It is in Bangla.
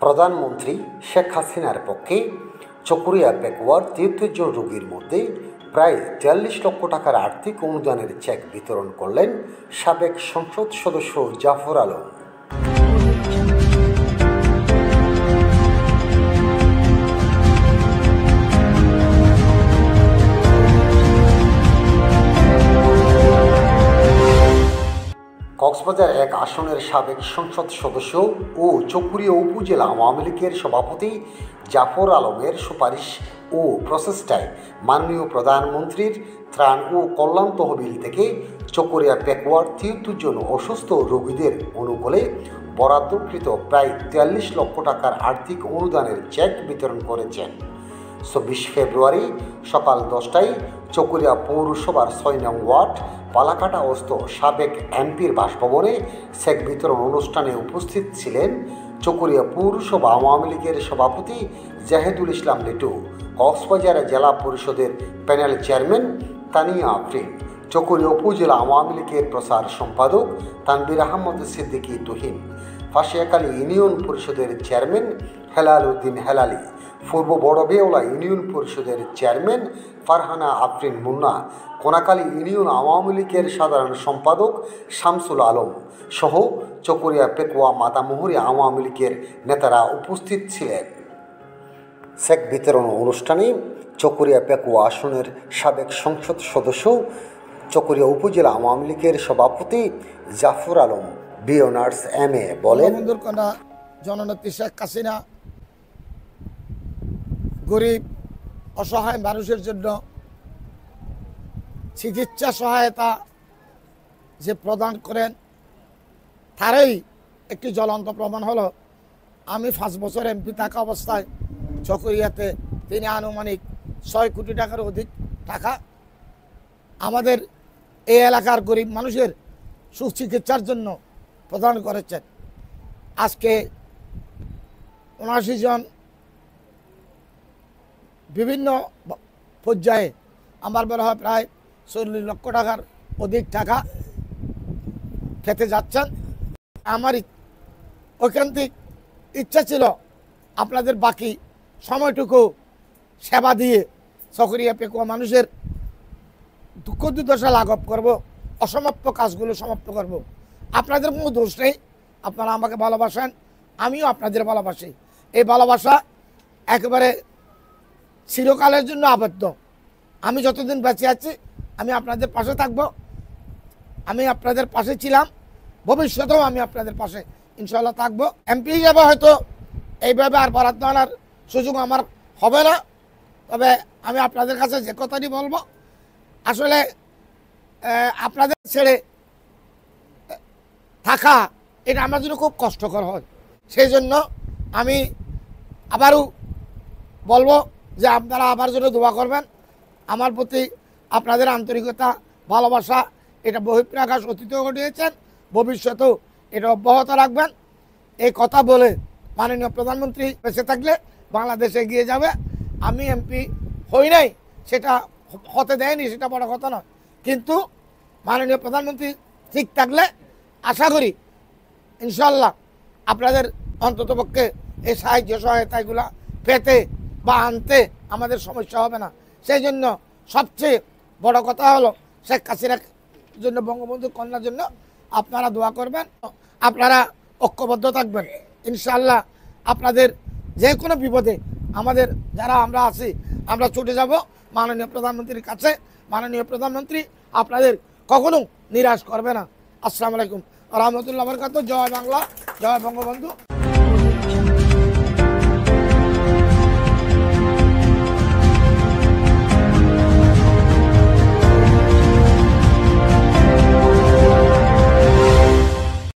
প্রধানমন্ত্রী শেখ হাসিনার পক্ষে চকরিয়া পেকুয়ার ৭৩ জন রোগীর মধ্যে প্রায় ৪৩ লক্ষ টাকার আর্থিক অনুদানের চেক বিতরণ করলেন সাবেক সংসদ সদস্য জাফর আলম। কক্সবাজার ১ আসনের সাবেক সংসদ সদস্য ও চকরিয়া উপজেলা আওয়ামী লীগের সভাপতি জাফর আলমের সুপারিশ ও প্রচেষ্টায় মাননীয় প্রধানমন্ত্রীর ত্রাণ ও কল্যাণ তহবিল থেকে চকরিয়া পেকুয়ার ৭৩ জন অসুস্থ রোগীদের অনুকূলে বরাদ্দকৃত প্রায় ৪৩ লক্ষ টাকার আর্থিক অনুদানের চেক বিতরণ করেছেন। ২৪ ফেব্রুয়ারি সকাল ১০টায় চকরিয়া পৌরসভার ৬ নং ওয়ার্ড পালাকাটাস্থ সাবেক এমপির বাসভবনে চেক বিতরণ অনুষ্ঠানে উপস্থিত ছিলেন চকরিয়া পৌরসভা আওয়ামী লীগের সভাপতি জাহেদুল ইসলাম লিটু, কক্সবাজার জেলা পরিষদের প্যানেল চেয়ারম্যান তানিয়া আফরিন, চকরিয়া উপজেলা আওয়ামী লীগের প্রচার সম্পাদক তানবির আহমদ সিদ্দিকী তুহিন, ফাঁসিয়াখালী ইউনিয়ন পরিষদের চেয়ারম্যান হেলাল উদ্দিন হেলালি, পূর্ব বড়বেওলা ইউনিয়ন পরিষদের চেয়ারম্যান ফারহানা আফরিন মুন্না, কোনাকালী ইউনিয়ন আওয়ামী লীগের সাধারণ সম্পাদক শামসুল আলম সহ চকরিয়া পেকুয়া মাতামুহুরী আওয়ামী লীগের নেতারা উপস্থিত ছিলেন। চেক বিতরণ অনুষ্ঠানে চকরিয়া পেকুয়া আসনের সাবেক সংসদ সদস্য চকরিয়া উপজেলা আওয়ামী লীগের সভাপতি জাফর আলম বিওনার্স MA বলেন, জননেত্রী শেখ হাসিনা গরিব অসহায় মানুষের জন্য চিকিৎসা সহায়তা যে প্রদান করেন তারই একটি জ্বলন্ত প্রমাণ হলো আমি ৫ বছর MP থাকা অবস্থায় চকরিয়াতে তিনি আনুমানিক ৬ কোটি টাকার অধিক টাকা আমাদের এই এলাকার গরিব মানুষের সুচিকিৎসার জন্য প্রদান করেছেন। আজকে ৭৯ জন বিভিন্ন পর্যায়ে আমার মনে হয় প্রায় ৪০ লক্ষ টাকার অধিক টাকা পেতে যাচ্ছেন। আমার ঐকান্তিক ইচ্ছা ছিল আপনাদের বাকি সময়টুকু সেবা দিয়ে চকরিয়া পেকুয়া মানুষের দুঃখ দুর্দশা লাঘব করব, অসমাপ্ত কাজগুলো সমাপ্ত করব। আপনাদের কোনো দোষ নেই, আপনারা আমাকে ভালোবাসেন, আমিও আপনাদের ভালোবাসি। এই ভালোবাসা একেবারে চিরকালের জন্য আবদ্ধ। আমি যতদিন বেঁচে আছি আমি আপনাদের পাশে থাকব, আমি আপনাদের পাশে ছিলাম, ভবিষ্যতেও আমি আপনাদের পাশে ইনশাল্লাহ থাকব। MP হিসাবে হয়তো এইভাবে আর বরাদ্দ আনার সুযোগ আমার হবে না, তবে আমি আপনাদের কাছে যে কথাটি বলবো, আসলে আপনাদের ছেড়ে থাকা এটা আমার জন্য খুব কষ্টকর হয়। সেই জন্য আমি আবারও বলবো যে আপনারা আমার জন্য দোয়া করবেন। আমার প্রতি আপনাদের আন্তরিকতা ভালোবাসা এটা বহিঃপ্রাকাশ অতীতেও ঘটিয়েছেন, ভবিষ্যতেও এটা অব্যাহত রাখবেন। এই কথা বলে মাননীয় প্রধানমন্ত্রী বেঁচে থাকলে বাংলাদেশ এগিয়ে যাবে। আমি MP হই নাই, সেটা হতে দেয়নি, সেটা বড় কথা নয়, কিন্তু মাননীয় প্রধানমন্ত্রী ঠিক থাকলে আশা করি ইনশাল্লাহ আপনাদের অন্ততপক্ষে এই সাহায্য সহায়তাগুলো পেতে বা আনতে আমাদের সমস্যা হবে না। সেই জন্য সবচেয়ে বড় কথা হলো শেখ হাসিনার জন্য, বঙ্গবন্ধু কন্যার জন্য আপনারা দোয়া করবেন, আপনারা ঐক্যবদ্ধ থাকবেন। ইনশাল্লাহ আপনাদের যে কোনো বিপদে আমাদের যারা আমরা আছি আমরা ছুটে যাব মাননীয় প্রধানমন্ত্রীর কাছে। মাননীয় প্রধানমন্ত্রী আপনাদের কখনো নিরাশ করবে না। আসসালামু আলাইকুম ওয়া রাহমাতুল্লাহি ওয়া বারাকাতুহু। জয় বাংলা, জয় বঙ্গবন্ধু।